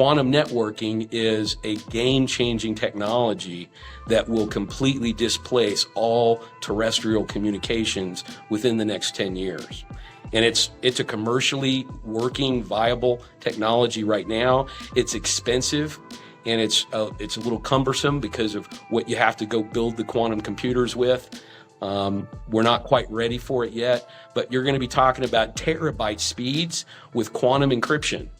quantum networking is a game-changing technology that will completely displace all terrestrial communications within the next 10 years. And it's a commercially working, viable technology right now. It's expensive, and it's a little cumbersome because of what you have to go build the quantum computers with. We're not quite ready for it yet, but you're going to be talking about terabyte speeds with quantum encryption,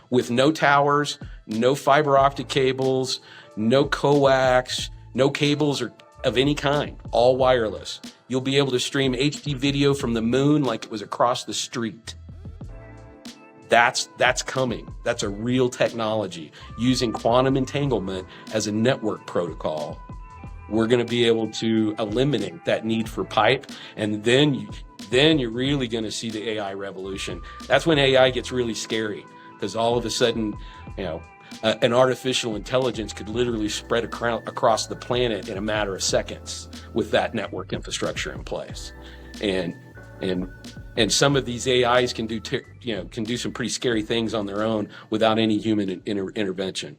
with no towers, no fiber optic cables, no coax, no cables of any kind, all wireless. You'll be able to stream HD video from the moon like it was across the street. That's coming. That's a real technology. Using quantum entanglement as a network protocol, we're going to be able to eliminate that need for pipe, and then you're really going to see the AI revolution. That's when AI gets really scary, because all of a sudden, an artificial intelligence could literally spread across the planet in a matter of seconds with that network infrastructure in place. And some of these AIs can do some pretty scary things on their own without any human intervention.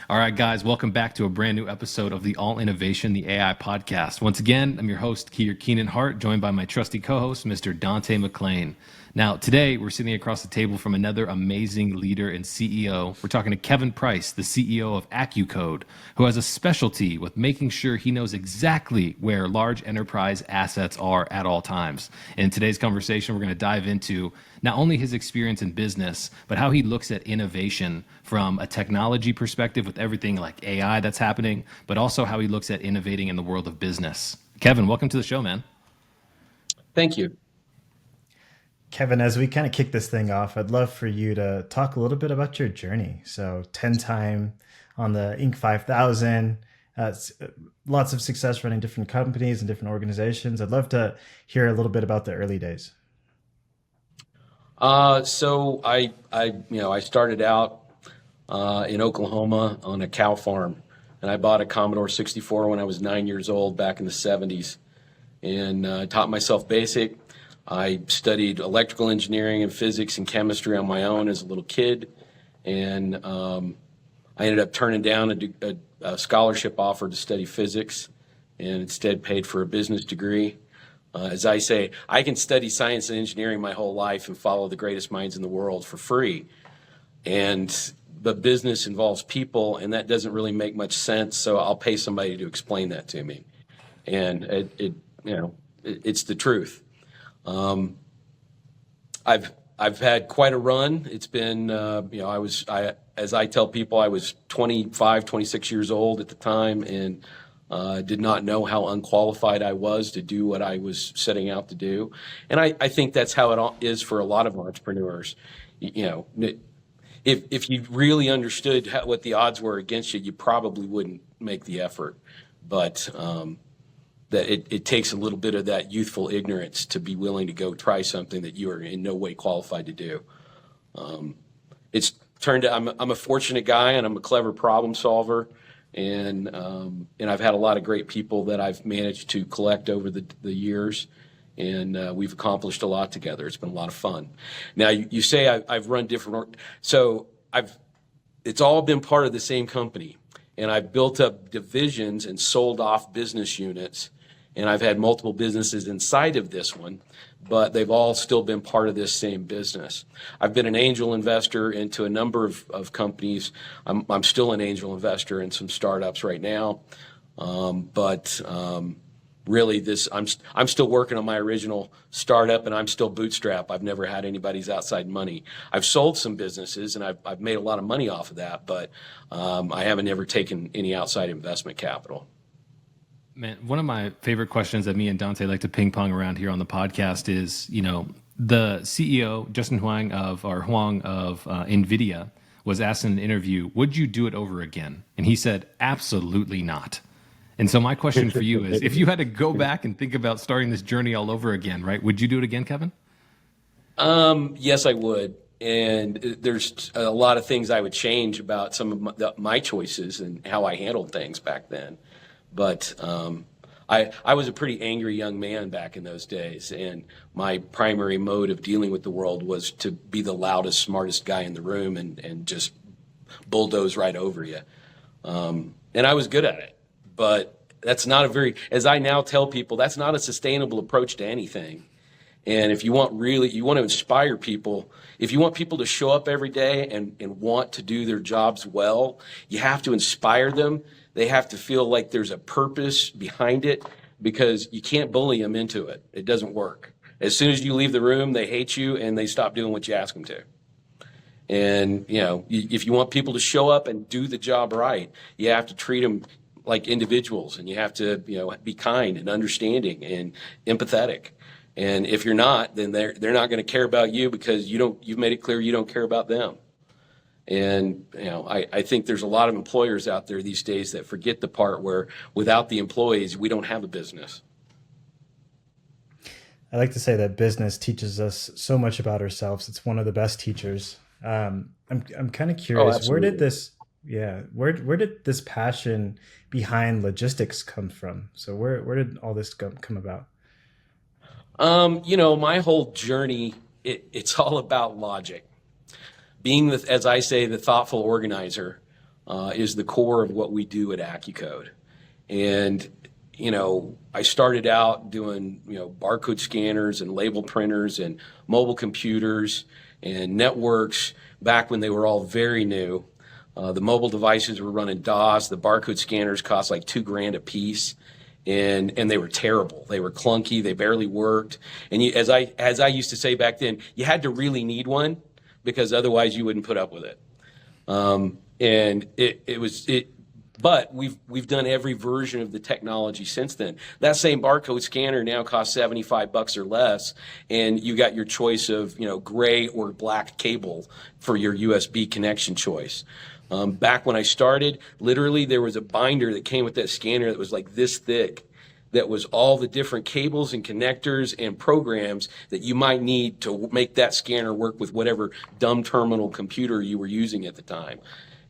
All right, guys, welcome back to a brand new episode of the All Innovation, the AI podcast. Once again, I'm your host, Keenan Hart, joined by my trusty co-host, Mr. Dante McLean. Now, today, we're sitting across the table from another amazing leader and CEO. We're talking to Kevin Price, the CEO of AccuCode, who has a specialty with making sure he knows exactly where large enterprise assets are at all times. And in today's conversation, we're going to dive into not only his experience in business, but how he looks at innovation from a technology perspective with everything like AI that's happening, but also how he looks at innovating in the world of business. Kevin, welcome to the show, man. Thank you. Kevin, as we kind of kick this thing off, I'd love for you to talk a little bit about your journey. So 10-time on the Inc. 5000, lots of success running different companies and different organizations. I'd love to hear a little bit about the early days. So I started out in Oklahoma on a cow farm, and I bought a Commodore 64 when I was 9 years old back in the 70s, and taught myself BASIC. I studied electrical engineering and physics and chemistry on my own as a little kid, and I ended up turning down a scholarship offer to study physics, and instead paid for a business degree. As I say, I can study science and engineering my whole life and follow the greatest minds in the world for free, but business involves people, and that doesn't really make much sense. So I'll pay somebody to explain that to me, and it's the truth. I've had quite a run. It's been, as I tell people, I was 25, 26 years old at the time, and did not know how unqualified I was to do what I was setting out to do. And I think that's how it is for a lot of entrepreneurs. If you really understood what the odds were against you, you probably wouldn't make the effort. But that it takes a little bit of that youthful ignorance to be willing to go try something that you are in no way qualified to do. It's turned out I'm a fortunate guy, and I'm a clever problem solver, and I've had a lot of great people that I've managed to collect over the years, and we've accomplished a lot together. It's been a lot of fun. Now you say I've run different, so it's all been part of the same company, and I've built up divisions and sold off business units. And I've had multiple businesses inside of this one, but they've all still been part of this same business. I've been an angel investor into a number of companies. I'm still an angel investor in some startups right now, but really I'm still working on my original startup, and I'm still bootstrap. I've never had anybody's outside money. I've sold some businesses, and I've made a lot of money off of that, but I haven't ever taken any outside investment capital. Man, one of my favorite questions that me and Dante like to ping pong around here on the podcast is, the CEO, Justin Huang of NVIDIA, was asked in an interview, would you do it over again? And he said, absolutely not. And so my question for you is, if you had to go back and think about starting this journey all over again, right, would you do it again, Kevin? Yes, I would. And there's a lot of things I would change about some of my choices and how I handled things back then. But I was a pretty angry young man back in those days, and my primary mode of dealing with the world was to be the loudest, smartest guy in the room and just bulldoze right over you. And I was good at it, but that's not a very, as I now tell people, that's not a sustainable approach to anything. And if you want to inspire people, if you want people to show up every day and want to do their jobs well, you have to inspire them. They have to feel like there's a purpose behind it, because you can't bully them into it. It doesn't work. As soon as you leave the room, they hate you and they stop doing what you ask them to. And, if you want people to show up and do the job right, you have to treat them like individuals, and you have to, be kind and understanding and empathetic. And if you're not, then they're not going to care about you, because you've made it clear you don't care about them. And, I think there's a lot of employers out there these days that forget the part where without the employees, we don't have a business. I like to say that business teaches us so much about ourselves. It's one of the best teachers. I'm kind of curious, where did this passion behind logistics come from? So where did all this come about? My whole journey, it's all about logic. Being, as I say, the thoughtful organizer is the core of what we do at AccuCode. And, I started out doing, barcode scanners and label printers and mobile computers and networks back when they were all very new. The mobile devices were running DOS. The barcode scanners cost like $2,000 a piece. And they were terrible. They were clunky. They barely worked. And as I used to say back then, you had to really need one, because otherwise you wouldn't put up with it. But we've done every version of the technology since then. That same barcode scanner now costs $75 or less, and you got your choice of, gray or black cable for your USB connection choice. Back when I started, literally there was a binder that came with that scanner that was like this thick, that was all the different cables and connectors and programs that you might need to make that scanner work with whatever dumb terminal computer you were using at the time.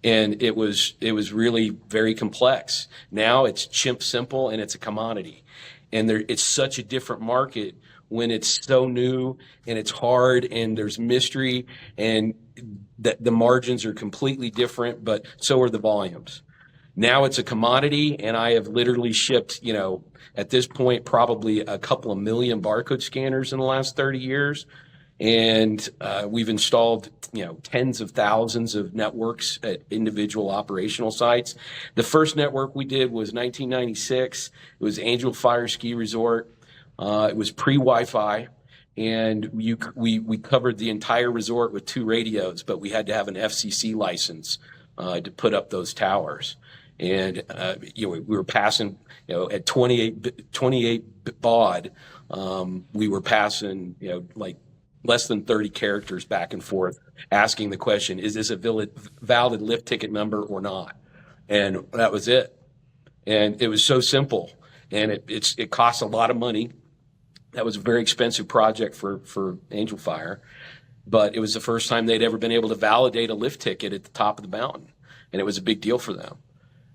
And it was really very complex. Now it's chimp simple and it's a commodity. And it's such a different market when it's so new and it's hard and there's mystery, and the margins are completely different, but so are the volumes. Now it's a commodity, and I have literally shipped, at this point, probably a couple of million barcode scanners in the last 30 years. And we've installed, tens of thousands of networks at individual operational sites. The first network we did was 1996. It was Angel Fire Ski Resort. It was pre-Wi-Fi, and we covered the entire resort with 2 radios, but we had to have an FCC license to put up those towers. And we were passing, at 28 baud, we were passing, like less than 30 characters back and forth, asking the question, is this a valid lift ticket number or not? And that was it. And it was so simple, and it cost a lot of money. That was a very expensive project for Angel Fire, but it was the first time they'd ever been able to validate a lift ticket at the top of the mountain, and it was a big deal for them.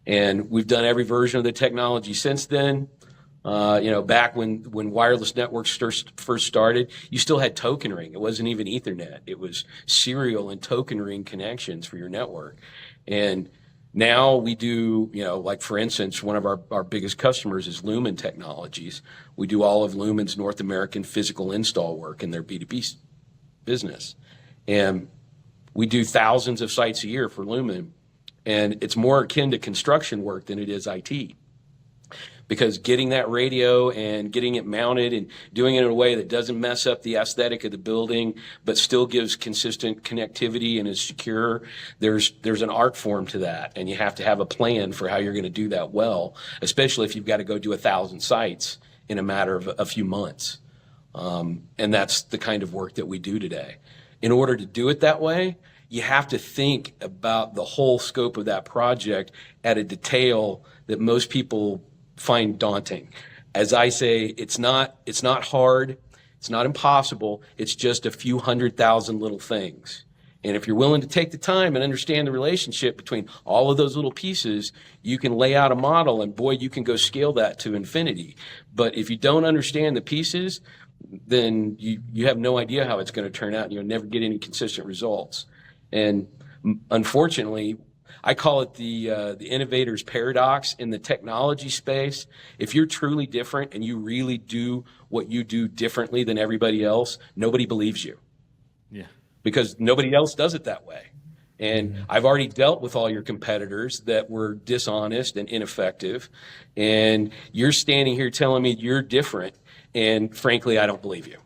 And we've done every version of the technology since then. Back when wireless networks first started, you still had token ring. It wasn't even Ethernet. It was serial and token ring connections for your network. And now we do, like for instance, one of our biggest customers is Lumen Technologies. We do all of Lumen's North American physical install work in their B2B business. And we do thousands of sites a year for Lumen. And it's more akin to construction work than it is IT. Because getting that radio and getting it mounted and doing it in a way that doesn't mess up the aesthetic of the building, but still gives consistent connectivity and is secure, there's an art form to that. And you have to have a plan for how you're going to do that well, especially if you've got to go do 1,000 sites in a matter of a few months. And that's the kind of work that we do today. In order to do it that way, you have to think about the whole scope of that project at a detail that most people find daunting. As I say, it's not hard, it's not impossible, it's just a few 100,000 little things. And if you're willing to take the time and understand the relationship between all of those little pieces, you can lay out a model, and boy, you can go scale that to infinity. But if you don't understand the pieces, then you have no idea how it's going to turn out, and you'll never get any consistent results. And Unfortunately, I call it the innovator's paradox in the technology space. If you're truly different and you really do what you do differently than everybody else, nobody believes you. Yeah. Because nobody else does it that way. And I've already dealt with all your competitors that were dishonest and ineffective. And you're standing here telling me you're different. And frankly, I don't believe you.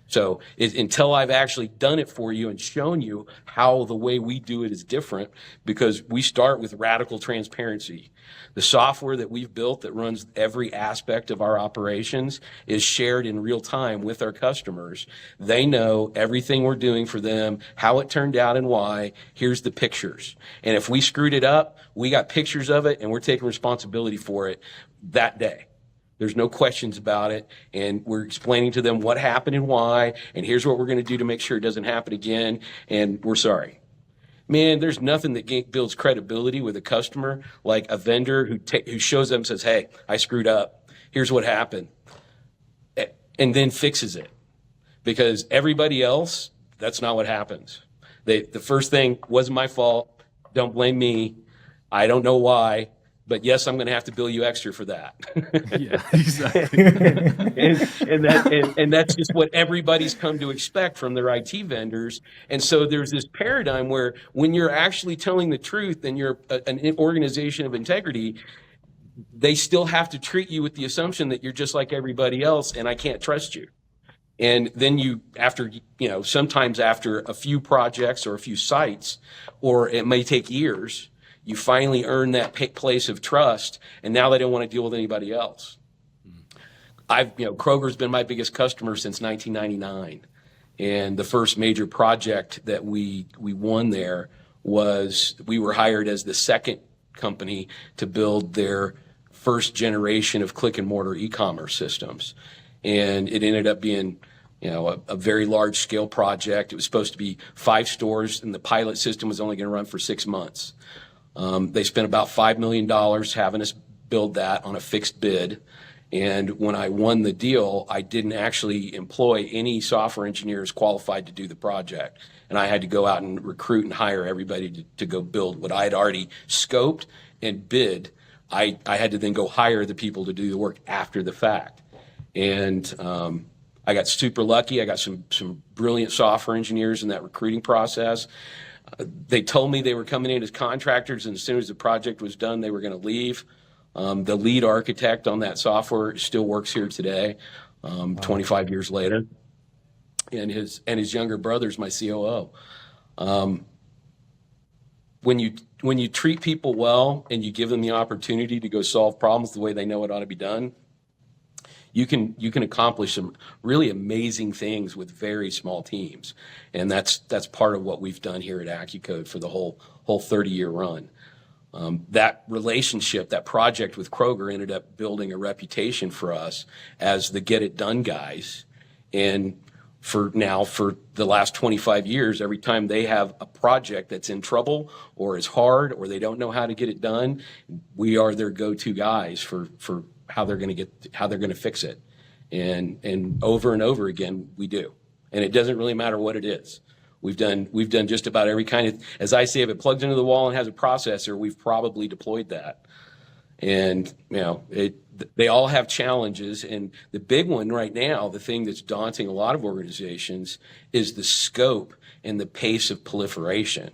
So until I've actually done it for you and shown you how the way we do it is different, because we start with radical transparency. The software that we've built that runs every aspect of our operations is shared in real time with our customers. They know everything we're doing for them, how it turned out and why. Here's the pictures. And if we screwed it up, we got pictures of it and we're taking responsibility for it that day. There's no questions about it, and we're explaining to them what happened and why, and here's what we're going to do to make sure it doesn't happen again, and we're sorry. Man, there's nothing that builds credibility with a customer like a vendor who shows up and says, hey, I screwed up. Here's what happened, and then fixes it. Because everybody else, that's not what happens. The first thing wasn't my fault. Don't blame me. I don't know why. But yes, I'm going to have to bill you extra for that. Yeah, exactly. and that's just what everybody's come to expect from their IT vendors. And so there's this paradigm where when you're actually telling the truth and you're an organization of integrity, they still have to treat you with the assumption that you're just like everybody else and I can't trust you. And then sometimes after a few projects or a few sites, or it may take years, you finally earn that place of trust, and now they don't want to deal with anybody else. Kroger's been my biggest customer since 1999, and the first major project that we won there was we were hired as the second company to build their first generation of click and mortar e-commerce systems, and it ended up being a very large scale project. It was supposed to be 5 stores, and the pilot system was only going to run for 6 months. They spent about $5 million having us build that on a fixed bid. And when I won the deal, I didn't actually employ any software engineers qualified to do the project. And I had to go out and recruit and hire everybody to go build what I had already scoped and bid. I had to then go hire the people to do the work after the fact. And I got super lucky. I got some brilliant software engineers in that recruiting process. They told me they were coming in as contractors, and as soon as the project was done, they were going to leave. The lead architect on that software still works here today, 25 years later, and his younger brother's my COO. When you treat people well and you give them the opportunity to go solve problems the way they know it ought to be done, you can accomplish some really amazing things with very small teams, and that's part of what we've done here at AccuCode for the whole 30-year run. That relationship, that project with Kroger ended up building a reputation for us as the get it done guys, and for the last 25 years, every time they have a project that's in trouble or is hard or they don't know how to get it done, we are their go-to guys for how they're going to fix it. And over and over again, we do. And it doesn't really matter what it is. We've done just about every kind of, as I say, if it plugs into the wall and has a processor, we've probably deployed that. And, they all have challenges. And the big one right now, the thing that's daunting a lot of organizations, is the scope and the pace of proliferation.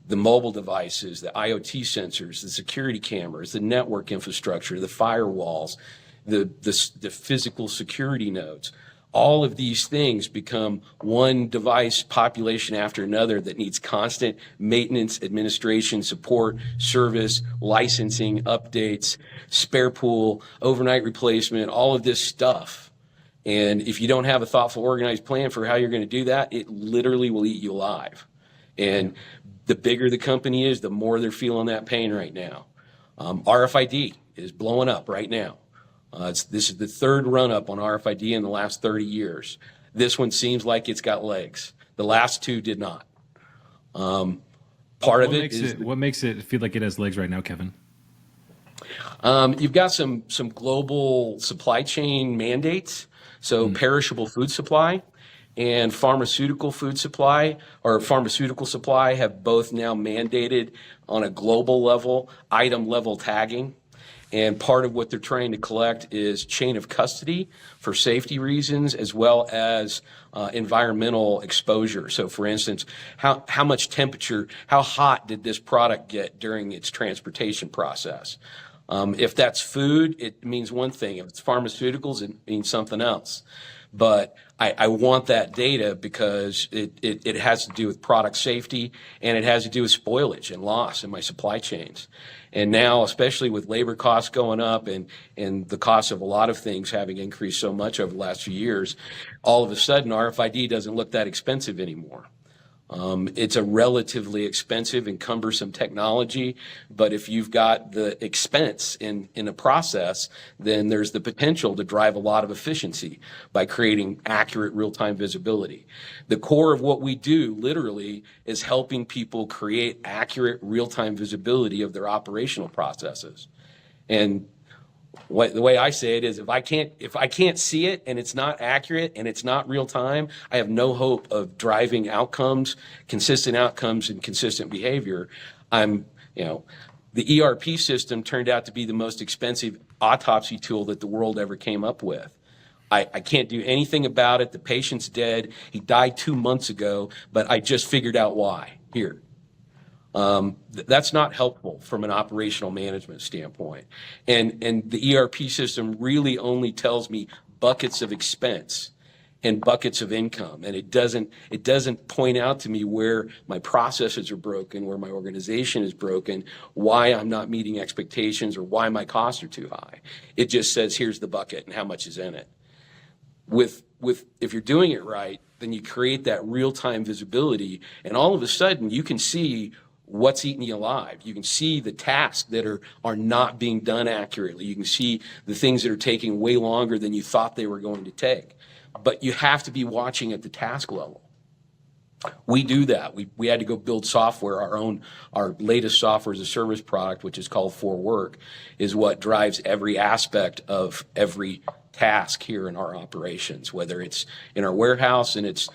The mobile devices, the IoT sensors, the security cameras, the network infrastructure, the firewalls, the physical security nodes. All of these things become one device population after another that needs constant maintenance, administration, support, service, licensing, updates, spare pool, overnight replacement, all of this stuff. And if you don't have a thoughtful, organized plan for how you're going to do that, it literally will eat you alive. And the bigger the company is, the more they're feeling that pain right now. RFID is blowing up right now. This is the third run up on RFID in the last 30 years. This one seems like it's got legs. The last two did not. What makes it feel like it has legs right now, Kevin? You've got some global supply chain mandates, so perishable food supply. and pharmaceutical supply have both now mandated on a global level, item level tagging. And part of what they're trying to collect is chain of custody for safety reasons, as well as environmental exposure. So for instance, how much temperature, how hot did this product get during its transportation process? If that's food, it means one thing. If it's pharmaceuticals, it means something else. But I want that data because it has to do with product safety, and it has to do with spoilage and loss in my supply chains. And now, especially with labor costs going up and the cost of a lot of things having increased so much over the last few years, all of a sudden RFID doesn't look that expensive anymore. It's a relatively expensive and cumbersome technology, but if you've got the expense in a process, then there's the potential to drive a lot of efficiency by creating accurate real-time visibility. The core of what we do literally is helping people create accurate real-time visibility of their operational processes. And the way I say it is, if I can't see it and it's not accurate and it's not real time, I have no hope of driving outcomes, consistent outcomes, and consistent behavior. The ERP system turned out to be the most expensive autopsy tool that the world ever came up with. I can't do anything about it. The patient's dead. He died 2 months ago, but I just figured out why. Here. That's not helpful from an operational management standpoint. And the ERP system really only tells me buckets of expense and buckets of income. And it doesn't point out to me where my processes are broken, where my organization is broken, why I'm not meeting expectations, or why my costs are too high. It just says, here's the bucket and how much is in it. If you're doing it right, then you create that real-time visibility, and all of a sudden you can see what's eating you alive. You can see the tasks that are not being done accurately. You can see the things that are taking way longer than you thought they were going to take. But you have to be watching at the task level. We do that. We had to go build software. Our latest software as a service product, which is called For Work, is what drives every aspect of every task here in our operations, whether it's in our warehouse and it's,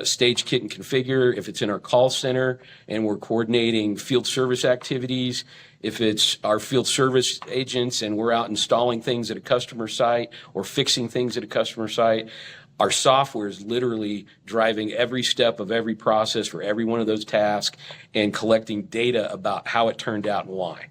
stage, kit, and configure, if it's in our call center and we're coordinating field service activities, if it's our field service agents and we're out installing things at a customer site or fixing things at a customer site, our software is literally driving every step of every process for every one of those tasks and collecting data about how it turned out and why.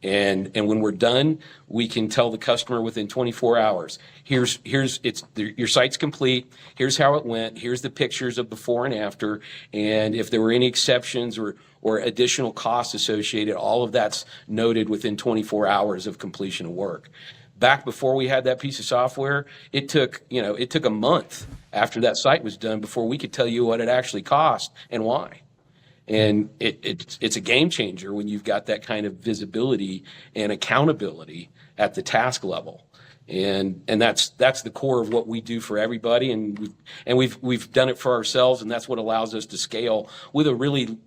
And when we're done, we can tell the customer within 24 hours, your site's complete, here's how it went, here's the pictures of before and after, and if there were any exceptions or additional costs associated, all of that's noted within 24 hours of completion of work. Back before we had that piece of software, it took a month after that site was done before we could tell you what it actually cost and why. And it's a game changer when you've got that kind of visibility and accountability at the task level. And that's the core of what we do for everybody, and we've done it for ourselves, and that's what allows us to scale with a really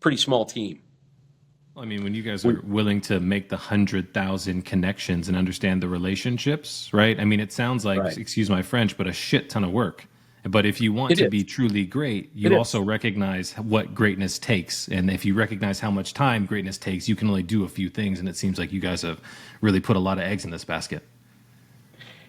pretty small team. I mean, when you guys are willing to make the 100,000 connections and understand the relationships, right? I mean, it sounds like, right, excuse my French, but a shit ton of work. But if you want to be truly great, you also recognize what greatness takes. And if you recognize how much time greatness takes, you can only do a few things. And it seems like you guys have really put a lot of eggs in this basket.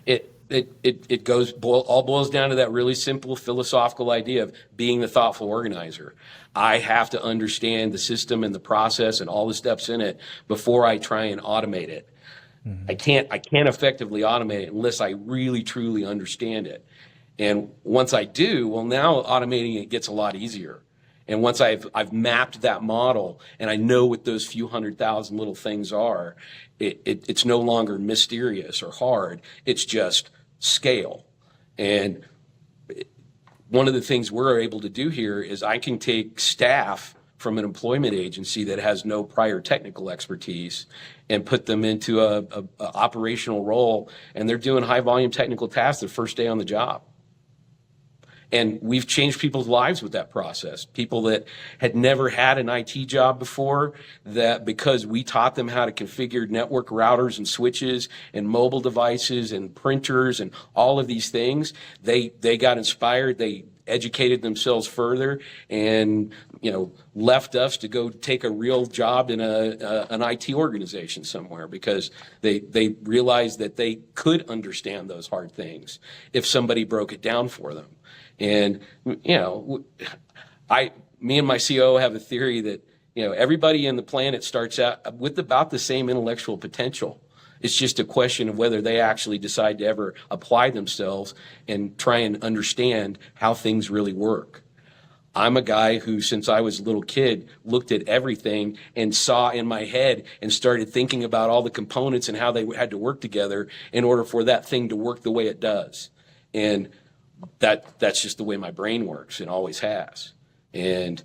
It all boils down to that really simple philosophical idea of being the thoughtful organizer. I have to understand the system and the process and all the steps in it before I try and automate it. Mm-hmm. I can't effectively automate it unless I really truly understand it. And once I do, well, now automating it gets a lot easier. And once I've mapped that model and I know what those few 100,000 little things are, it's no longer mysterious or hard. It's just scale. And one of the things we're able to do here is I can take staff from an employment agency that has no prior technical expertise and put them into a operational role, and they're doing high volume technical tasks the first day on the job. And we've changed people's lives with that process. People that had never had an IT job before, that because we taught them how to configure network routers and switches and mobile devices and printers and all of these things, they got inspired. They educated themselves further and, left us to go take a real job in an IT organization somewhere, because they realized that they could understand those hard things if somebody broke it down for them. And, me and my COO have a theory that, everybody in the planet starts out with about the same intellectual potential. It's just a question of whether they actually decide to ever apply themselves and try and understand how things really work. I'm a guy who, since I was a little kid, looked at everything and saw in my head and started thinking about all the components and how they had to work together in order for that thing to work the way it does. And that's just the way my brain works and always has. And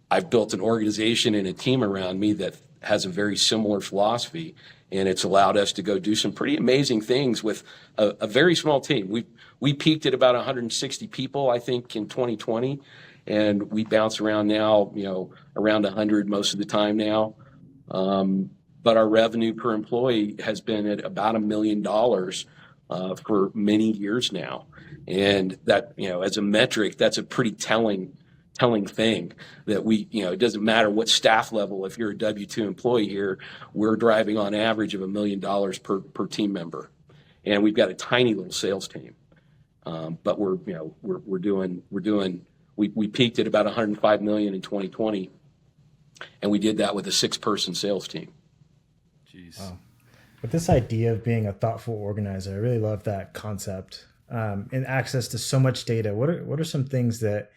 I've built an organization and a team around me that has a very similar philosophy, and it's allowed us to go do some pretty amazing things with a very small team. We peaked at about 160 people, I think, in 2020, and we bounce around now, around 100 most of the time now. But our revenue per employee has been at about $1 million for many years now. And that, as a metric, that's a pretty telling thing that it doesn't matter what staff level. If you're a W-2 employee here, we're driving on average of $1 million per team member. And we've got a tiny little sales team. But we peaked at about 105 million in 2020. And we did that with a 6-person sales team. Jeez. Wow. With this idea of being a thoughtful organizer, I really love that concept. And access to so much data. What are some things that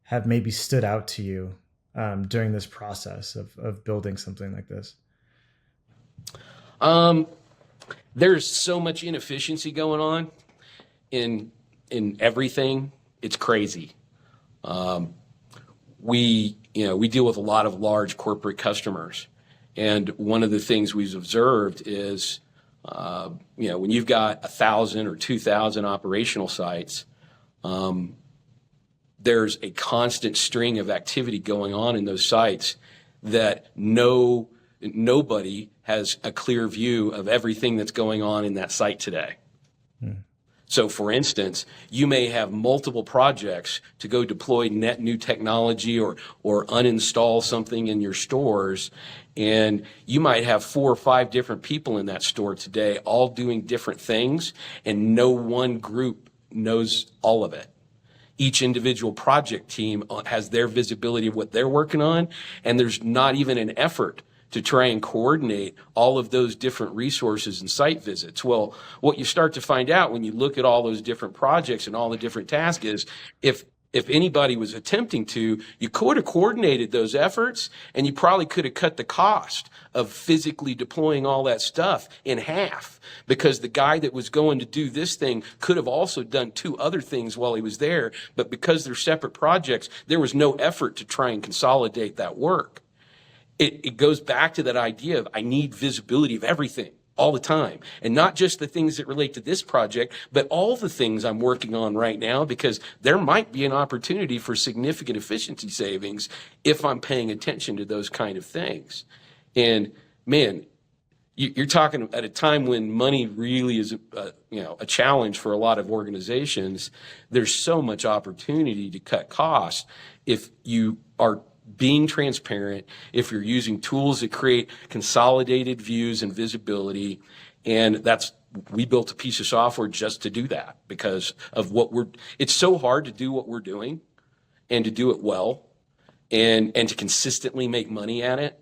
have maybe stood out to you during this process of building something like this? There's so much inefficiency going on in everything. It's crazy. We deal with a lot of large corporate customers, and one of the things we've observed is, when you've got 1,000 or 2,000 operational sites, there's a constant string of activity going on in those sites that nobody has a clear view of everything that's going on in that site today. So, for instance, you may have multiple projects to go deploy net new technology or uninstall something in your stores, and you might have 4 or 5 different people in that store today, all doing different things, and no one group knows all of it. Each individual project team has their visibility of what they're working on, and there's not even an effort to try and coordinate all of those different resources and site visits. Well, what you start to find out when you look at all those different projects and all the different tasks is, if anybody was attempting to, you could have coordinated those efforts, and you probably could have cut the cost of physically deploying all that stuff in half, because the guy that was going to do this thing could have also done 2 other things while he was there, but because they're separate projects, there was no effort to try and consolidate that work. It goes back to that idea of, I need visibility of everything all the time, and not just the things that relate to this project, but all the things I'm working on right now, because there might be an opportunity for significant efficiency savings if I'm paying attention to those kind of things. And man, you're talking at a time when money really is a challenge for a lot of organizations. There's so much opportunity to cut costs if you are being transparent, if you're using tools that create consolidated views and visibility. And we built a piece of software just to do that, because of it's so hard to do what we're doing and to do it well and to consistently make money at it.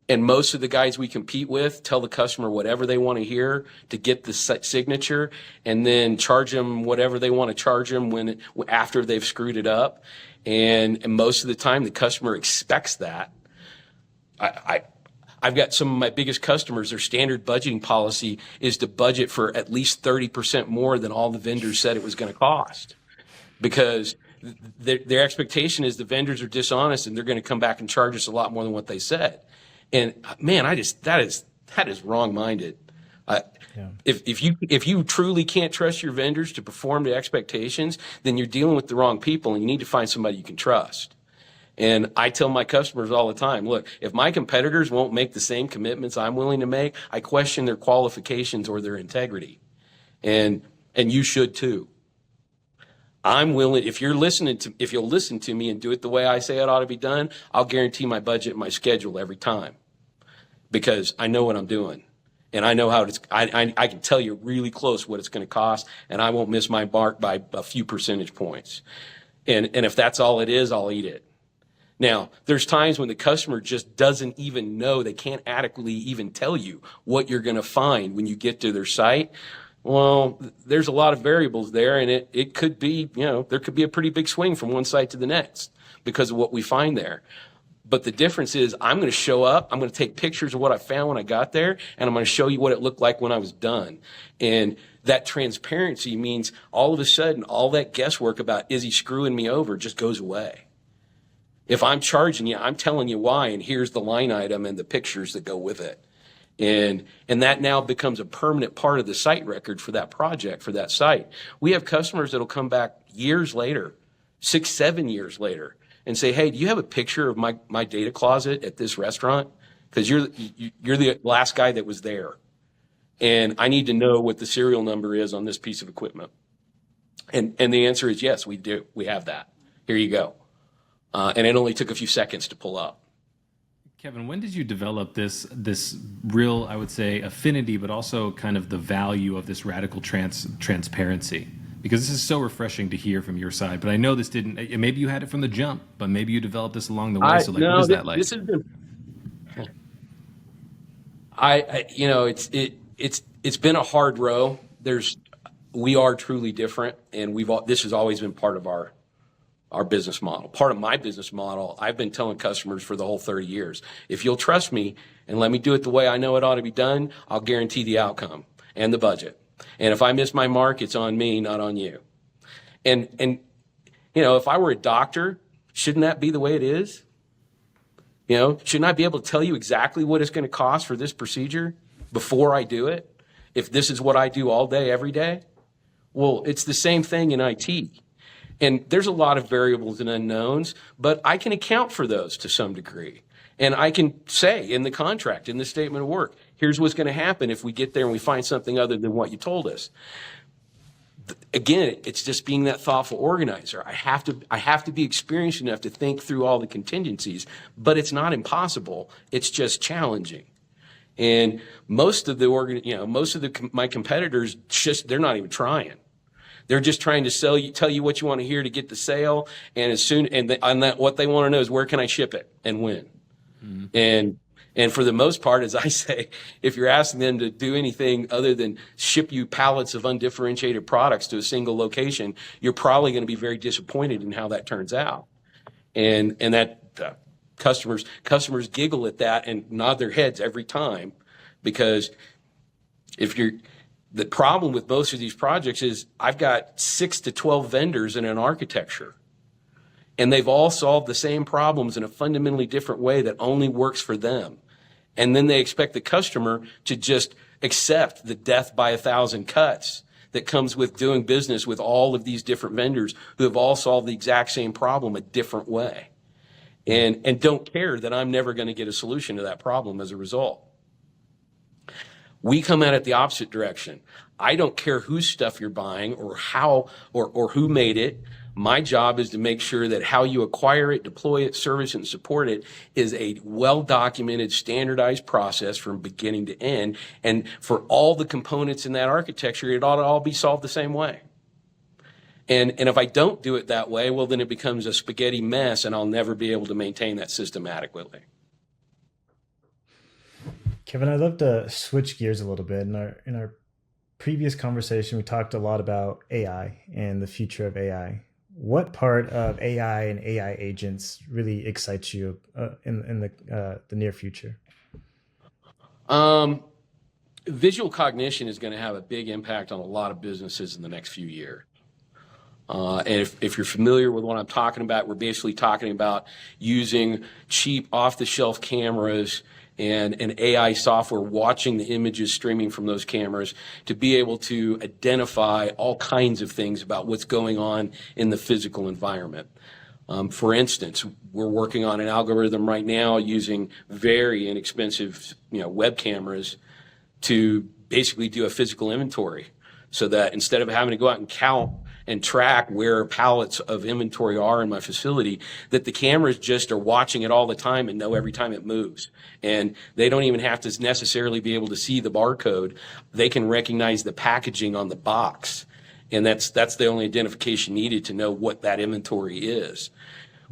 And most of the guys we compete with tell the customer whatever they want to hear to get the signature, and then charge them whatever they want to charge them after they've screwed it up. And most of the time, the customer expects that. I've got some of my biggest customers, their standard budgeting policy is to budget for at least 30% more than all the vendors said it was going to cost, because their expectation is the vendors are dishonest and they're going to come back and charge us a lot more than what they said. And man, that is wrong-minded. Yeah. If you truly can't trust your vendors to perform to expectations, then you're dealing with the wrong people, and you need to find somebody you can trust. And I tell my customers all the time, look, if my competitors won't make the same commitments I'm willing to make, I question their qualifications or their integrity. And you should too. I'm willing, if you'll listen to me and do it the way I say it ought to be done, I'll guarantee my budget and my schedule every time, because I know what I'm doing. And I know how I can tell you really close what it's going to cost, and I won't miss my mark by a few percentage points. And if that's all it is, I'll eat it. Now, there's times when the customer just doesn't even know, they can't adequately even tell you what you're going to find when you get to their site. Well, there's a lot of variables there, and it could be, there could be a pretty big swing from one site to the next because of what we find there. But the difference is I'm going to show up, I'm going to take pictures of what I found when I got there, and I'm going to show you what it looked like when I was done. And that transparency means all of a sudden, all that guesswork about is he screwing me over just goes away. If I'm charging you, I'm telling you why, and here's the line item and the pictures that go with it. And that now becomes a permanent part of the site record for that project, for that site. We have customers that'll come back years later, 6, 7 years later, and say, hey, do you have a picture of my data closet at this restaurant? Because you're the last guy that was there. And I need to know what the serial number is on this piece of equipment. And the answer is yes, we do. We have that. Here you go. And it only took a few seconds to pull up. Kevin, when did you develop this real, I would say, affinity, but also kind of the value of this radical transparency? Because this is so refreshing to hear from your side. But I know this didn't. Maybe you had it from the jump, but maybe you developed this along the way. So, like, what is that like? This has been. It's been a hard row. We are truly different, and this has always been part of our business model. Part of my business model, I've been telling customers for the whole 30 years, if you'll trust me and let me do it the way I know it ought to be done, I'll guarantee the outcome and the budget. And if I miss my mark, it's on me, not on you. And if I were a doctor, shouldn't that be the way it is? Shouldn't I be able to tell you exactly what it's going to cost for this procedure before I do it? If this is what I do all day, every day? Well, it's the same thing in IT. And there's a lot of variables and unknowns, but I can account for those to some degree. And I can say in the contract, in the statement of work, here's what's going to happen if we get there and we find something other than what you told us. Again, it's just being that thoughtful organizer. I have to be experienced enough to think through all the contingencies, but it's not impossible. It's just challenging. And most of my competitors they're not even trying. They're just trying to tell you what you want to hear to get the sale, and what they want to know is where can I ship it and when. Mm-hmm. And for the most part, as I say, if you're asking them to do anything other than ship you pallets of undifferentiated products to a single location, you're probably going to be very disappointed in how that turns out. And that customers giggle at that and nod their heads every time, because the problem with most of these projects is I've got 6 to 12 vendors in an architecture, and they've all solved the same problems in a fundamentally different way that only works for them. And then they expect the customer to just accept the death by 1,000 cuts that comes with doing business with all of these different vendors who have all solved the exact same problem a different way, and don't care that I'm never going to get a solution to that problem as a result. We come at it the opposite direction. I don't care whose stuff you're buying or how or who made it. My job is to make sure that how you acquire it, deploy it, service it, and support it is a well-documented, standardized process from beginning to end. And for all the components in that architecture, it ought to all be solved the same way. And if I don't do it that way, well, then it becomes a spaghetti mess, and I'll never be able to maintain that system adequately. Kevin, I'd love to switch gears a little bit. In our previous conversation, we talked a lot about AI and the future of AI. What part of AI and AI agents really excites you in the near future? Visual cognition is going to have a big impact on a lot of businesses in the next few years. And if you're familiar with what I'm talking about, we're basically talking about using cheap off-the-shelf cameras and an AI software watching the images streaming from those cameras to be able to identify all kinds of things about what's going on in the physical environment. For instance, we're working on an algorithm right now using very inexpensive, web cameras to basically do a physical inventory, so that instead of having to go out and count and track where pallets of inventory are in my facility, that the cameras just are watching it all the time and know every time it moves. And they don't even have to necessarily be able to see the barcode. They can recognize the packaging on the box. And that's the only identification needed to know what that inventory is.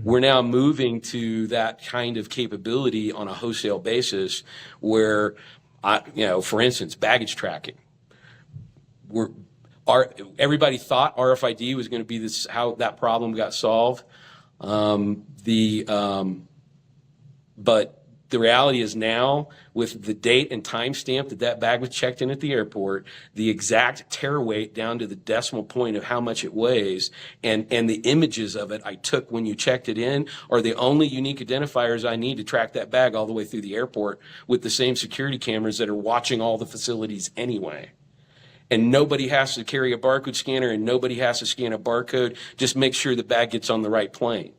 We're now moving to that kind of capability on a wholesale basis where, for instance, baggage tracking. Everybody thought RFID was going to be how that problem got solved. But the reality is now, with the date and timestamp that bag was checked in at the airport, the exact tare weight down to the decimal point of how much it weighs, and the images of it I took when you checked it in are the only unique identifiers I need to track that bag all the way through the airport, with the same security cameras that are watching all the facilities anyway. And nobody has to carry a barcode scanner, and nobody has to scan a barcode. Just make sure the bag gets on the right plane.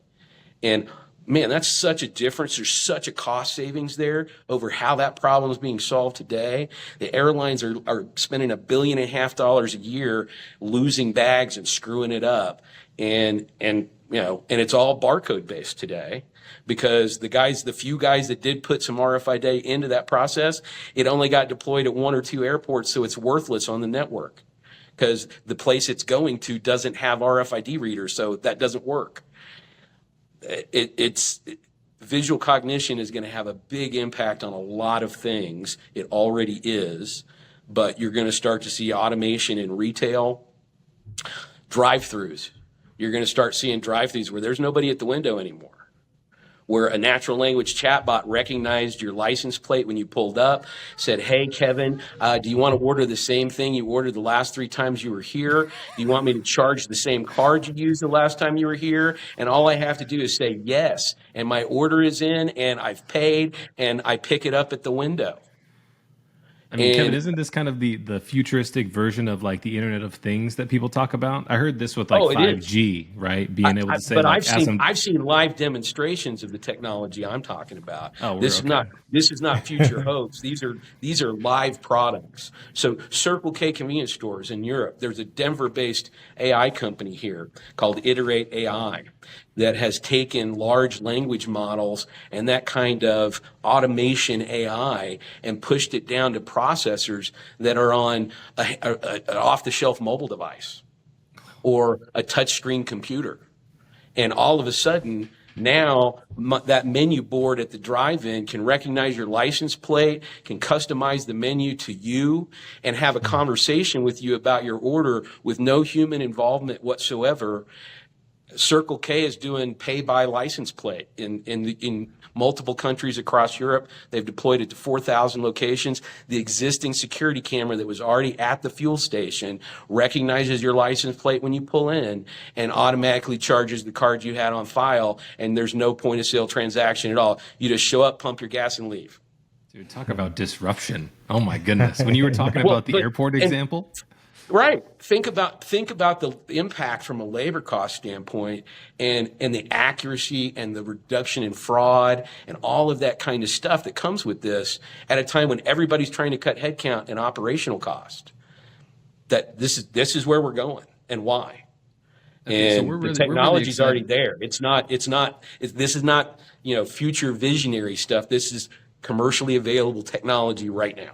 And man, that's such a difference. There's such a cost savings there over how that problem is being solved today. The airlines are spending $1.5 billion a year losing bags and screwing it up. And it's all barcode based today, because the few guys that did put some RFID into that process, it only got deployed at 1 or 2 airports, so it's worthless on the network because the place it's going to doesn't have RFID readers, so that doesn't work. Visual cognition is going to have a big impact on a lot of things. It already is, but you're going to start to see automation in retail. Drive-Thrus. You're going to start seeing drive-thrus where there's nobody at the window anymore, where a natural language chatbot recognized your license plate when you pulled up, said, "Hey, Kevin, do you want to order the same thing you ordered the last 3 times you were here? Do you want me to charge the same card you used the last time you were here?" And all I have to do is say yes, and my order is in, and I've paid, and I pick it up at the window. I mean, Kevin, isn't this kind of the futuristic version of like the Internet of Things that people talk about? I heard this with like 5G, right? Being able to say, but like, I've seen live demonstrations of the technology I'm talking about. Oh, this is not future hopes. These are live products. So Circle K convenience stores in Europe. There's a Denver-based AI company here called Iterate AI that has taken large language models and that kind of automation AI and pushed it down to processors that are on an off-the-shelf mobile device or a touchscreen computer. And all of a sudden, now that menu board at the drive-in can recognize your license plate, can customize the menu to you, and have a conversation with you about your order with no human involvement whatsoever. Circle K is doing pay by license plate in multiple countries across Europe. They've deployed it to 4,000 locations. The existing security camera that was already at the fuel station recognizes your license plate when you pull in and automatically charges the card you had on file, and there's no point of sale transaction at all. You just show up, pump your gas, and leave. Dude, talk about disruption. Oh my goodness. When you were talking about the airport example. Right. Think about the impact from a labor cost standpoint and the accuracy and the reduction in fraud and all of that kind of stuff that comes with this at a time when everybody's trying to cut headcount and operational cost. That this is where we're going and why. Okay, and so the technology's already there. This is not, future visionary stuff. This is commercially available technology right now.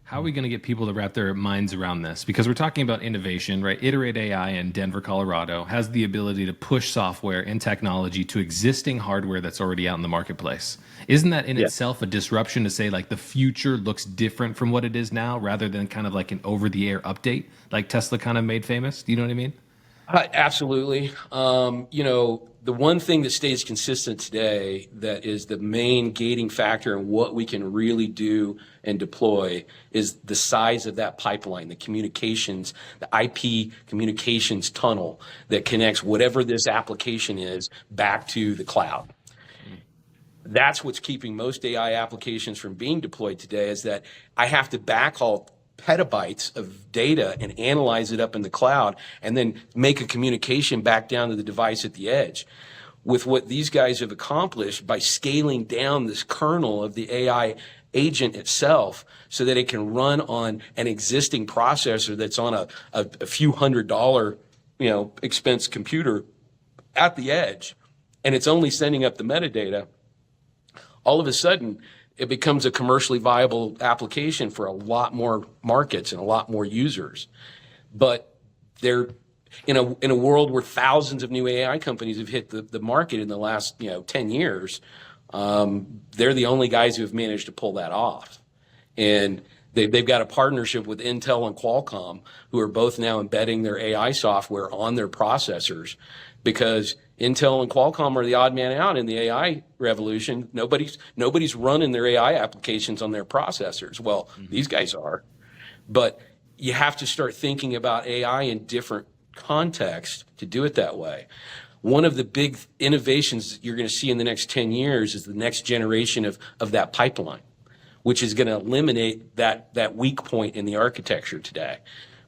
How are we going to get people to wrap their minds around this? Because we're talking about innovation, right? Iterate AI in Denver, Colorado has the ability to push software and technology to existing hardware that's already out in the marketplace. Isn't that in itself a disruption to say like the future looks different from what it is now rather than kind of like an over-the-air update like Tesla kind of made famous? Do you know what I mean? Absolutely. The one thing that stays consistent today that is the main gating factor in what we can really do and deploy is the size of that pipeline, the communications, the IP communications tunnel that connects whatever this application is back to the cloud. That's what's keeping most AI applications from being deployed today, is that I have to backhaul petabytes of data and analyze it up in the cloud and then make a communication back down to the device at the edge. With what these guys have accomplished by scaling down this kernel of the AI agent itself so that it can run on an existing processor that's on a few $100, expense computer at the edge, and it's only sending up the metadata, all of a sudden it becomes a commercially viable application for a lot more markets and a lot more users. But they're in a world where thousands of new AI companies have hit the market in the last 10 years. They're the only guys who have managed to pull that off. And they've got a partnership with Intel and Qualcomm, who are both now embedding their AI software on their processors, because Intel and Qualcomm are the odd man out in the AI revolution. Nobody's running their AI applications on their processors. Well, these guys are. But you have to start thinking about AI in different contexts to do it that way. One of the big innovations you're going to see in the next 10 years is the next generation of that pipeline, which is going to eliminate that weak point in the architecture today.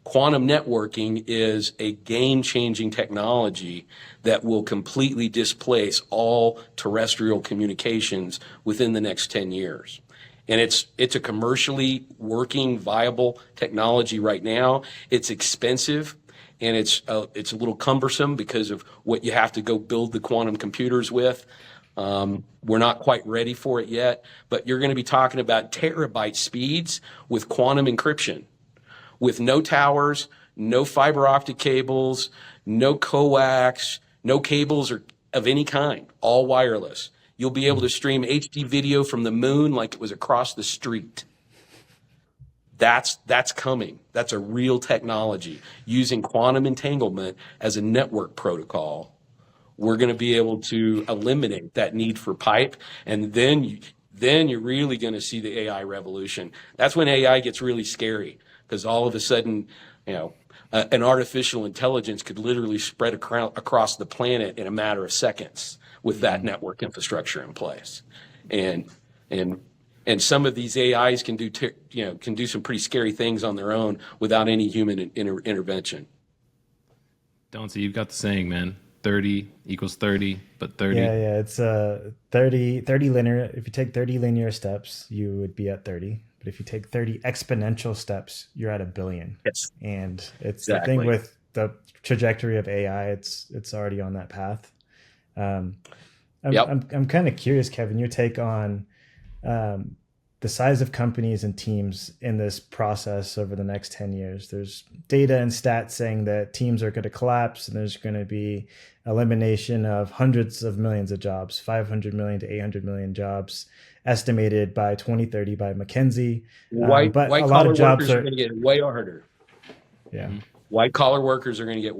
Quantum networking is a game-changing technology that will completely displace all terrestrial communications within the next 10 years. And it's a commercially working, viable technology right now. It's expensive, and it's a little cumbersome because of what you have to go build the quantum computers with. We're not quite ready for it yet, but you're going to be talking about terabyte speeds with quantum encryption, with no towers, no fiber optic cables, no coax, no cables of any kind, all wireless. You'll be able to stream HD video from the moon like it was across the street. That's coming. That's a real technology. Using quantum entanglement as a network protocol, we're going to be able to eliminate that need for pipe, and then you're really going to see the AI revolution. That's when AI gets really scary, because all of a sudden, an artificial intelligence could literally spread across the planet in a matter of seconds with that network infrastructure in place. And some of these AIs can do some pretty scary things on their own without any human intervention. Don't see, you've got the saying, man. 30 equals 30, but 30. Yeah. It's 30 linear. If you take 30 linear steps, you would be at 30. But if you take 30 exponential steps, you're at 1 billion. Yes. And it's Exactly. the thing with the trajectory of AI, it's already on that path. I'm kind of curious, Kevin, your take on the size of companies and teams in this process over the next 10 years. There's data and stats saying that teams are going to collapse, and there's going to be elimination of hundreds of millions of jobs, 500 million to 800 million jobs estimated by 2030 by McKinsey. White a lot collar of jobs workers are going to get way harder. Yeah. White collar workers are going to get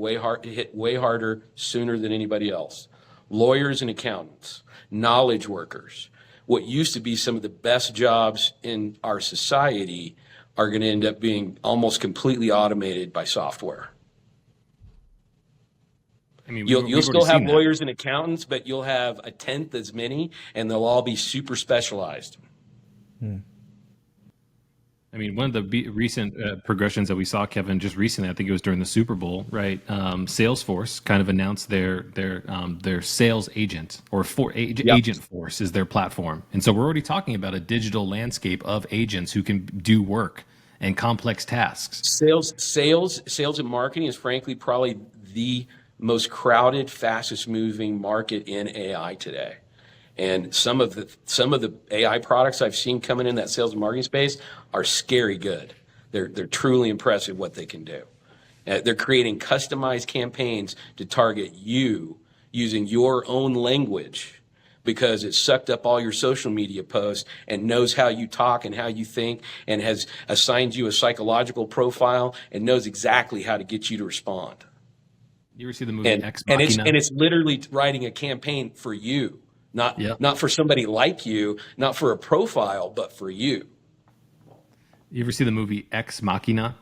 hit way harder sooner than anybody else. Lawyers and accountants, knowledge workers, what used to be some of the best jobs in our society are going to end up being almost completely automated by software. I mean, You'll still have lawyers and accountants, but you'll have a tenth as many, and they'll all be super specialized. I mean, one of the recent progressions that we saw, Kevin, just recently, I think it was during the Super Bowl, right? Salesforce kind of announced their sales agent, or agent force is their platform. And so we're already talking about a digital landscape of agents who can do work and complex tasks. Sales and marketing is frankly probably the most crowded, fastest moving market in AI today. And some of the AI products I've seen coming in that sales and marketing space are scary good. They're truly impressive what they can do. They're creating customized campaigns to target you using your own language, because it sucked up all your social media posts and knows how you talk and how you think, and has assigned you a psychological profile and knows exactly how to get you to respond. You ever see the movie Ex Machina? And it's literally writing a campaign for you. Not for somebody like you, not for a profile, but for you. You ever see the movie Ex Machina?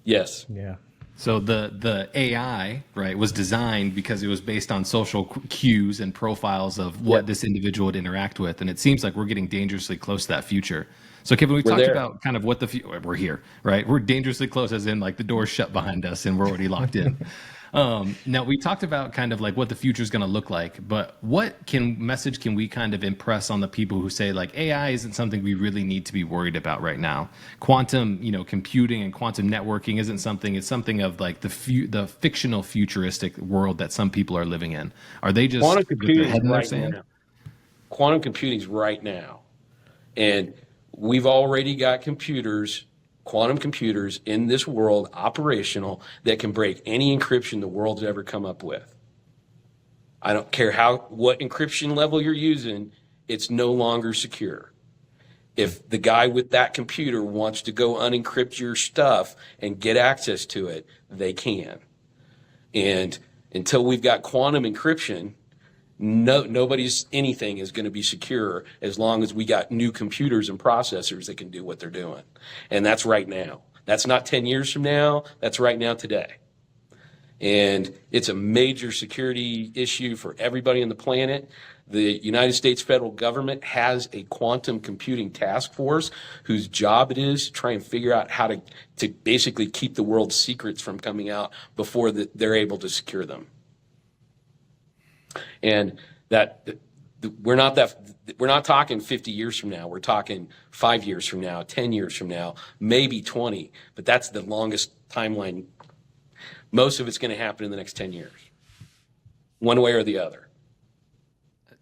Yes. Yeah. So the AI, right, was designed because it was based on social cues and profiles of what this individual would interact with, and it seems like we're getting dangerously close to that future. So, Kevin, we We're talked there. about kind of what we're here, right? We're dangerously close, as in like the door's shut behind us and we're already locked in. Now we talked about kind of like what the future is going to look like, but message can we kind of impress on the people who say like AI isn't something we really need to be worried about right now? Quantum, computing and quantum networking isn't something. It's something of like the fictional futuristic world that some people are living in. Are they just Quantum with their computing head in their right sand? now. Quantum computing's right now. And we've already got quantum computers in this world operational that can break any encryption the world's ever come up with. I don't care what encryption level you're using, it's no longer secure. If the guy with that computer wants to go unencrypt your stuff and get access to it, they can. And until we've got quantum encryption, nobody's anything is going to be secure as long as we got new computers and processors that can do what they're doing. And that's right now. That's not 10 years from now. That's right now today. And it's a major security issue for everybody on the planet. The United States federal government has a quantum computing task force whose job it is to try and figure out how to basically keep the world's secrets from coming out before they're able to secure them. And we're not talking 50 years from now. We're talking 5 years from now, 10 years from now, maybe 20. But that's the longest timeline. Most of it's going to happen in the next 10 years, one way or the other.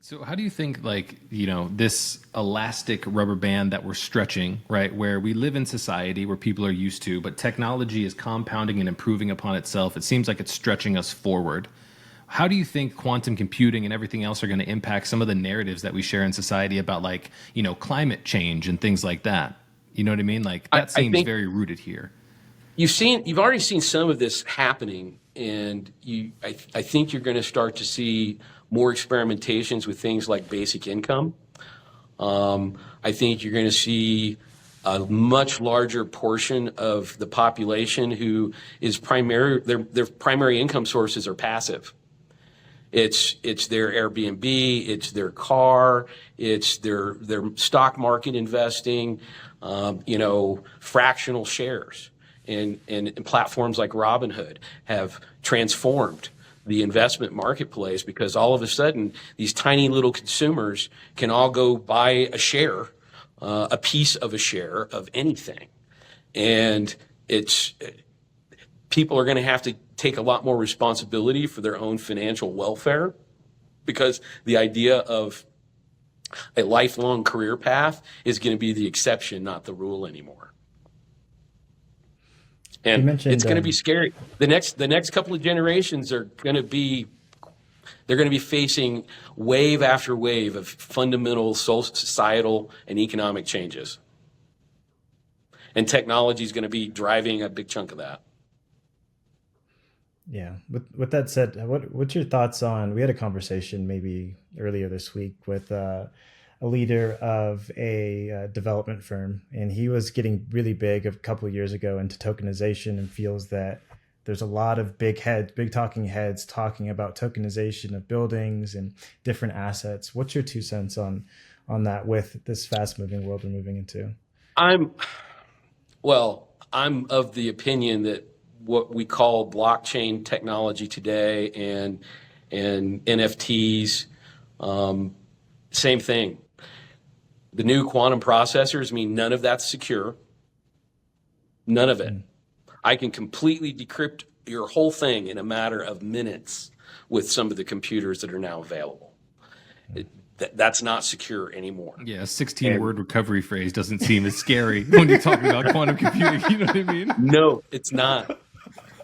So how do you think, like, this elastic rubber band that we're stretching, right, where we live in society where people are used to, but technology is compounding and improving upon itself. It seems like it's stretching us forward. How do you think quantum computing and everything else are going to impact some of the narratives that we share in society about, like, climate change and things like that? You know what I mean? Like, that seems very rooted here. You've already seen some of this happening, and I think you're going to start to see more experimentations with things like basic income. I think you're going to see a much larger portion of the population who is their primary income sources are passive. It's their Airbnb, it's their car, it's their stock market investing, fractional shares. And platforms like Robinhood have transformed the investment marketplace because all of a sudden these tiny little consumers can all go buy a share, a piece of a share of anything. And people are going to have to take a lot more responsibility for their own financial welfare because the idea of a lifelong career path is going to be the exception, not the rule anymore. And it's going to be scary. The next couple of generations they're going to be facing wave after wave of fundamental societal and economic changes. And technology is going to be driving a big chunk of that. Yeah. With that said, what's your thoughts on? We had a conversation maybe earlier this week with a leader of a development firm, and he was getting really big a couple of years ago into tokenization and feels that there's a lot of big talking heads talking about tokenization of buildings and different assets. What's your 2 cents on that with this fast moving world we're moving into? I'm of the opinion that what we call blockchain technology today and NFTs, same thing. The new quantum processors mean none of that's secure. None of it. I can completely decrypt your whole thing in a matter of minutes with some of the computers that are now available. That's not secure anymore. Yeah, a 16-word recovery phrase doesn't seem as scary when you're talking about quantum computing. You know what I mean? No, it's not.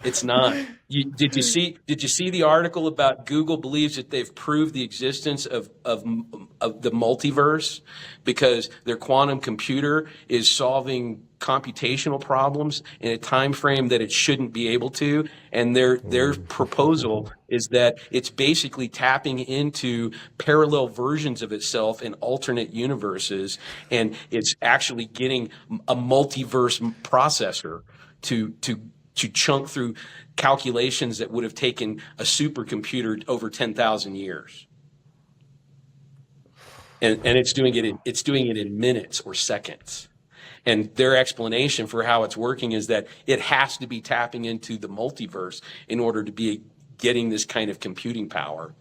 It's not. Did you see the article about Google believes that they've proved the existence of the multiverse because their quantum computer is solving computational problems in a time frame that it shouldn't be able to, and their proposal is that it's basically tapping into parallel versions of itself in alternate universes, and it's actually getting a multiverse processor to to chunk through calculations that would have taken a supercomputer over 10,000 years. And it's doing it in minutes or seconds. And their explanation for how it's working is that it has to be tapping into the multiverse in order to be getting this kind of computing power.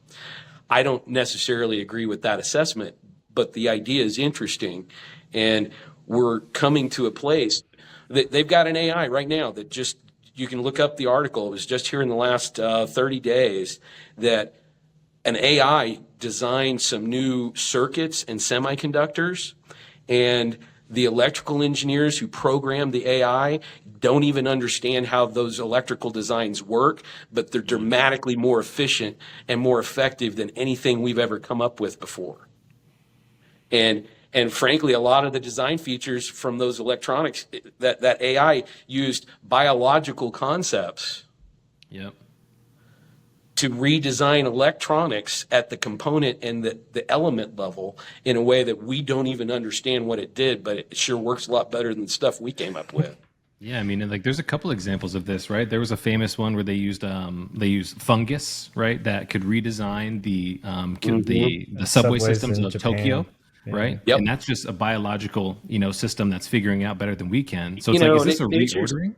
I don't necessarily agree with that assessment, but the idea is interesting. And we're coming to a place that they've got an AI right now that just, you can look up the article. It was just here in the last 30 days that an AI designed some new circuits and semiconductors, and the electrical engineers who programmed the AI don't even understand how those electrical designs work, but they're dramatically more efficient and more effective than anything we've ever come up with before. And frankly, a lot of the design features from those electronics, that AI used biological concepts. Yep. To redesign electronics at the component and the element level in a way that we don't even understand what it did, but it sure works a lot better than the stuff we came up with. Yeah, I mean, like, there's a couple examples of this, right? There was a famous one where they used fungus, right, that could redesign the subway systems of Japan. Tokyo, Yeah. right? Yep. And that's just a biological, system that's figuring out better than we can. So it's You know, like, is this a nature's- reordering?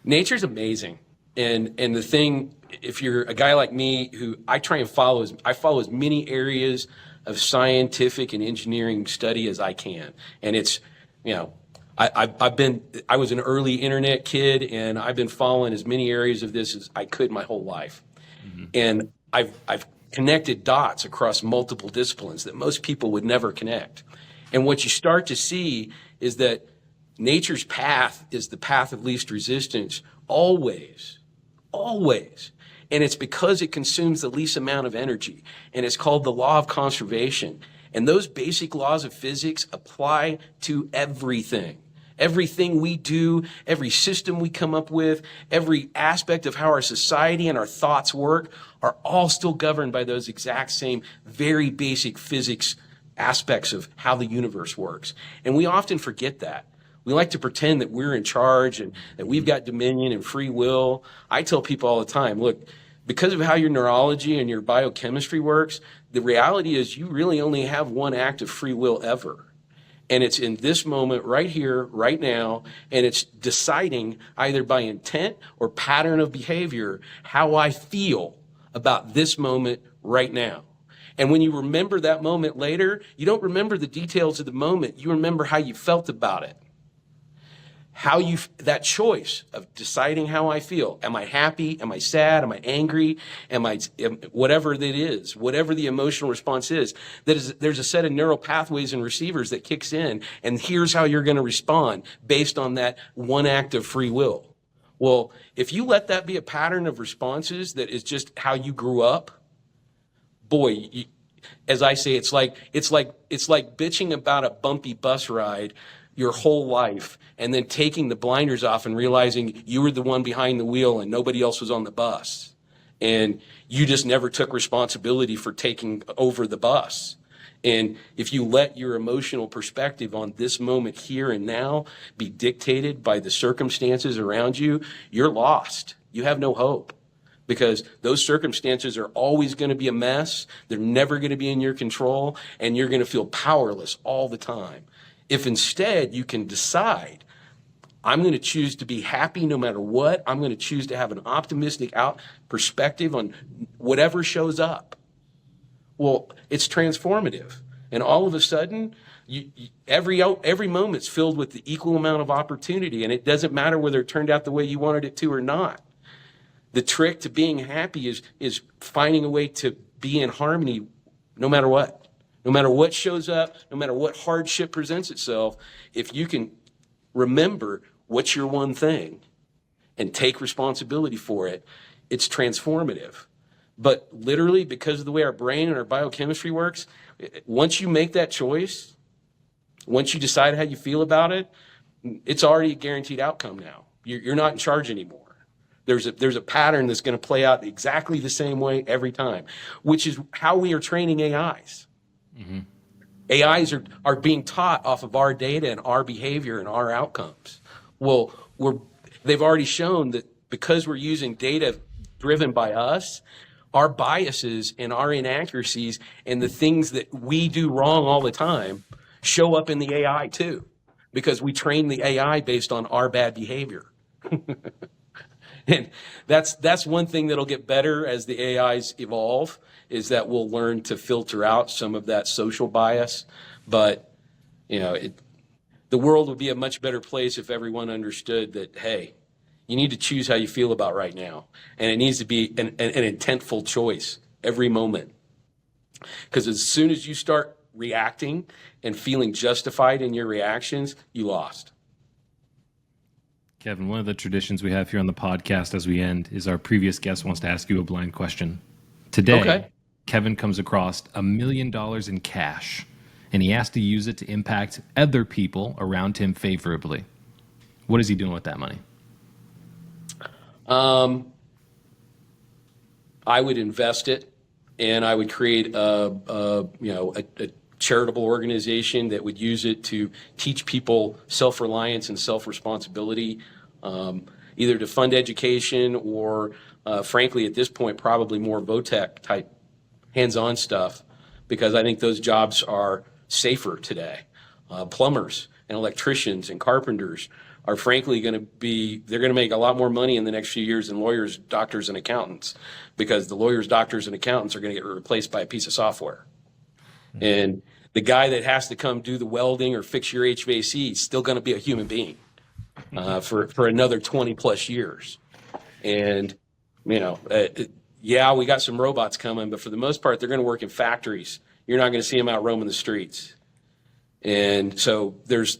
Nature's amazing. And the thing, if you're a guy like me who I try and follow as many areas of scientific and engineering study as I can. And it's, I was an early internet kid, and I've been following as many areas of this as I could my whole life. Mm-hmm. And I've connected dots across multiple disciplines that most people would never connect. And what you start to see is that nature's path is the path of least resistance, always. And it's because it consumes the least amount of energy. And it's called the law of conservation. And those basic laws of physics apply to everything. Everything we do, every system we come up with, every aspect of how our society and our thoughts work are all still governed by those exact same very basic physics aspects of how the universe works. And we often forget that. We like to pretend that we're in charge and that we've got dominion and free will. I tell people all the time, look, because of how your neurology and your biochemistry works, the reality is you really only have one act of free will ever. And it's in this moment right here, right now, and it's deciding either by intent or pattern of behavior how I feel about this moment right now. And when you remember that moment later, you don't remember the details of the moment. You remember how you felt about it. That choice of deciding how I feel. Am I happy? Am I sad? Am I angry? Whatever it is, whatever the emotional response is, there's a set of neural pathways and receivers that kicks in, and here's how you're going to respond based on that one act of free will. Well, if you let that be a pattern of responses that is just how you grew up, boy, as I say, it's like bitching about a bumpy bus ride your whole life and then taking the blinders off and realizing you were the one behind the wheel and nobody else was on the bus. And you just never took responsibility for taking over the bus. And if you let your emotional perspective on this moment here and now be dictated by the circumstances around you, you're lost. You have no hope. Because those circumstances are always going to be a mess. They're never going to be in your control, and you're going to feel powerless all the time. If instead you can decide, I'm going to choose to be happy no matter what. I'm going to choose to have an optimistic perspective on whatever shows up. Well, it's transformative. And all of a sudden, every moment's filled with the equal amount of opportunity, and it doesn't matter whether it turned out the way you wanted it to or not. The trick to being happy is finding a way to be in harmony no matter what. No matter what shows up, no matter what hardship presents itself, if you can remember what's your one thing and take responsibility for it, it's transformative. But literally, because of the way our brain and our biochemistry works, once you make that choice, once you decide how you feel about it, it's already a guaranteed outcome now. You're not in charge anymore. There's a pattern that's going to play out exactly the same way every time, which is how we are training AIs. Mm-hmm. AIs are being taught off of our data and our behavior and our outcomes. Well, they've already shown that because we're using data driven by us, our biases and our inaccuracies and the things that we do wrong all the time show up in the AI too, because we train the AI based on our bad behavior. And that's one thing that'll get better as the AIs evolve, is that we'll learn to filter out some of that social bias. But, the world would be a much better place if everyone understood that, hey, you need to choose how you feel about right now. And it needs to be an intentful choice every moment. Because as soon as you start reacting and feeling justified in your reactions, you lost. Kevin, one of the traditions we have here on the podcast as we end is our previous guest wants to ask you a blind question. Today, Okay. Kevin comes across $1 million in cash, and he has to use it to impact other people around him favorably. What is he doing with that money? I would invest it, and I would create a charitable organization that would use it to teach people self-reliance and self-responsibility, either to fund education or, frankly, at this point, probably more VOTEC type hands-on stuff, because I think those jobs are safer today. Plumbers and electricians and carpenters are frankly they're going to make a lot more money in the next few years than lawyers, doctors, and accountants, because the lawyers, doctors, and accountants are going to get replaced by a piece of software. And the guy that has to come do the welding or fix your HVAC is still going to be a human being for another 20 plus years. And, we got some robots coming, but for the most part, they're going to work in factories. You're not going to see them out roaming the streets. And so there's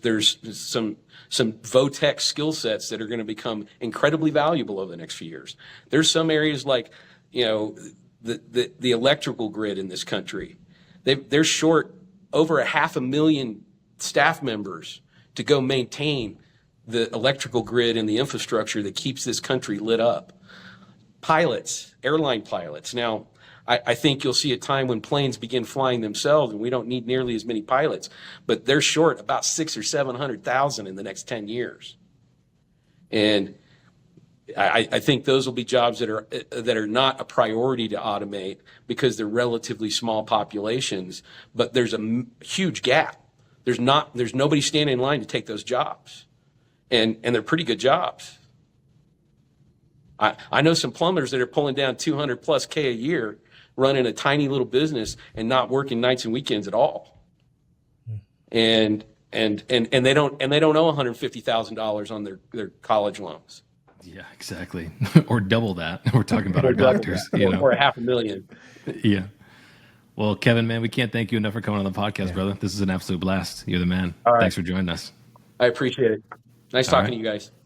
some VOTEC skill sets that are going to become incredibly valuable over the next few years. There's some areas like, the electrical grid in this country. They're short over 500,000 staff members to go maintain the electrical grid and the infrastructure that keeps this country lit up. Pilots, airline pilots. Now, I think you'll see a time when planes begin flying themselves and we don't need nearly as many pilots, but they're short about 600,000 or 700,000 in the next 10 years. And I think those will be jobs that are not a priority to automate because they're relatively small populations, but there's a huge gap. There's nobody standing in line to take those jobs. And they're pretty good jobs. I know some plumbers that are pulling down 200 plus K a year, running a tiny little business and not working nights and weekends at all. And they don't owe $150,000 on their college loans. Yeah, exactly. Or double that. We're talking about our doctors. Or $500,000. Yeah. Well, Kevin, man, we can't thank you enough for coming on the podcast, brother. This is an absolute blast. You're the man. All right. Thanks for joining us. I appreciate it. Nice talking to you guys.